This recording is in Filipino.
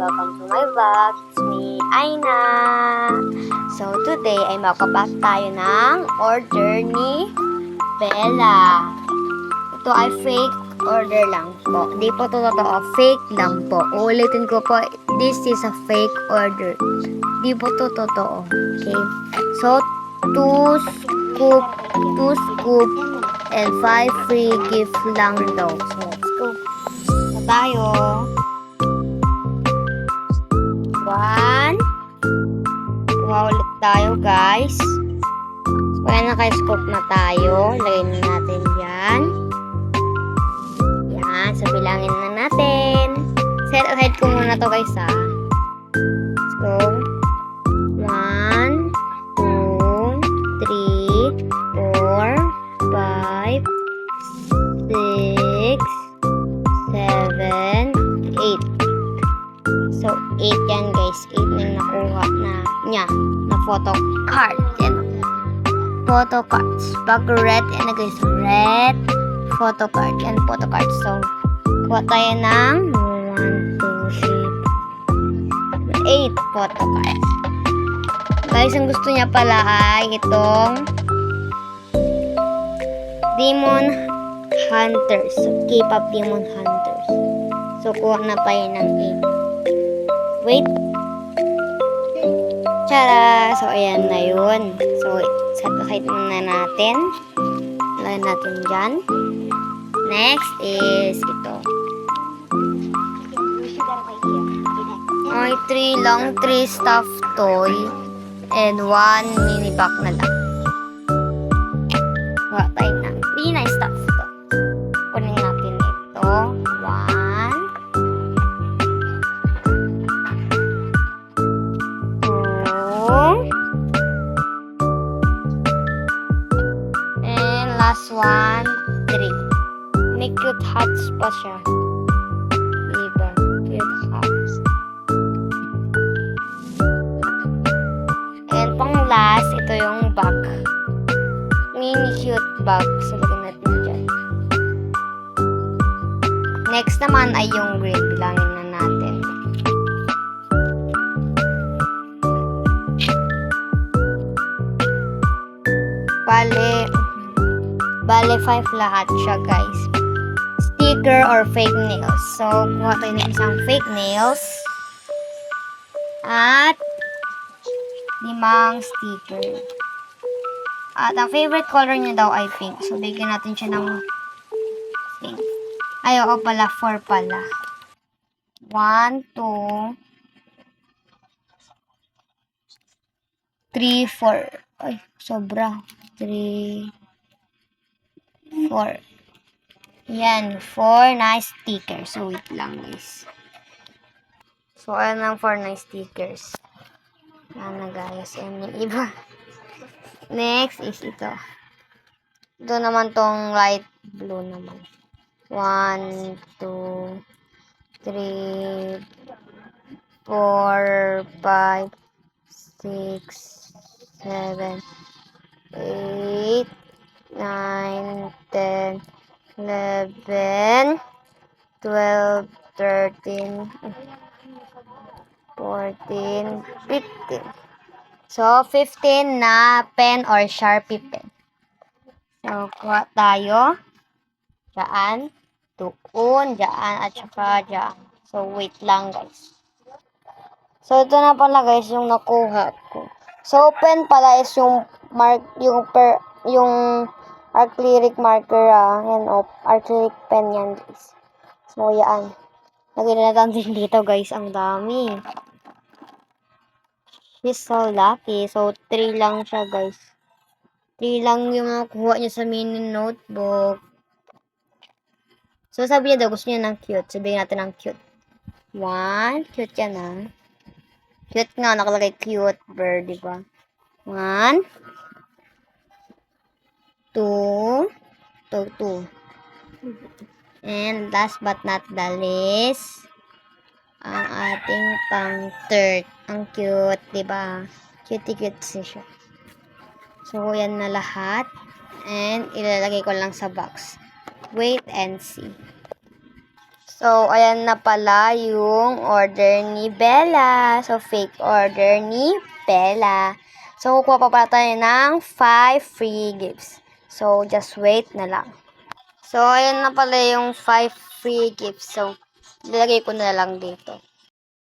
welcome to my vlog. It's me, Aina. So today ay makapack tayo ng order ni Bella. Ito ay fake order lang po. Hindi po ito totoo. Fake lang po. Ulitin ko po, this is a fake order. Hindi po ito totoo. Okay? So, 2 scoop and 5 free gift lang daw. So, let's go. Na tayo. 1. Kuha ulit tayo, guys. So, ayan, naka-scoop na tayo. Lagay na natin yan. Yan. So, bilangin na natin. Set ahead ko muna to, guys, ha. Let's go. 1, 2, 3, 4, 5, 6, 7, 8. So, 8 yan, guys. 8 na nakuha na photo card. Yan. Photo cards. Pag red, yan na, guys. Red photo card. Yan, photo card. So, kuha tayo ng 1, 2, 3, 8 photo cards. Guys, ang gusto niya pala ay itong Demon Hunters. So, K-pop Demon Hunters. So, kuha na tayo ng 8. Wait. Tara! So, ayan na yun. So, set aside muna natin. Lagyan natin dyan. Next is ito. Ay, 3 lang. 3 stuffed toy. And 1 mini pack na lang. Kuha tayo ng 3 na stuffed toy. Kunin natin ito. 1. And last one, 3. May cute hats pa siya. Diba? Cute hats. And pang last, ito yung bag. Mini cute bag. So, lagyan natin dyan. Next naman ay yung green. Bilangin na natin. Bale 5 lahat siya, guys. Sticker or fake nails. So, kuha tayo ng isang fake nails. At 5 sticker. At ang favorite color niya daw ay pink. So, bigyan natin siya ng pink. Ay, oo pala. 4 pala. 1, 2, 3, 4. Ay, sobra. 3, 4. Yan, 4 nice stickers. So, wait lang, guys. So, ayan ang 4 nice stickers. Yan na, guys. Ayan yung iba. Next is ito. Ito naman tong light blue naman. 1, 2, 3, 4, 5, 6, 7, 8, 9, 10, 11, 12, 13, 14, 15. So, 15 na pen or Sharpie pen. So, kuha tayo. Diyan. Doon. Diyan. At saka diyan. So, wait lang, guys. So, ito na pala, guys, yung nakuha ko. So, pen pala is yung yung acrylic marker, yan, acrylic pen yan, guys. So, yan. Lagyan na natin dito, guys. Ang dami. She's so lucky. So, 3 lang siya, guys. 3 lang yung nakuha niya sa mini notebook. So, sabi niya daw, gusto niya ng cute. Sabihin natin ng cute. 1. Cute yan, Cute nga. Nakalagay cute bird, diba? 1. 2. 2. And last but not the least, ang ating pang third. Ang cute, diba? Cute siya. So, yan na lahat. And, ilalagay ko lang sa box. Wait and see. So, ayan na pala yung order ni Bella. So, fake order ni Bella. So, kukuha pa pala tayo ng 5 free gifts. So, just wait na lang. So, ayan na pala yung 5 free gifts. So, nilagay ko na lang dito.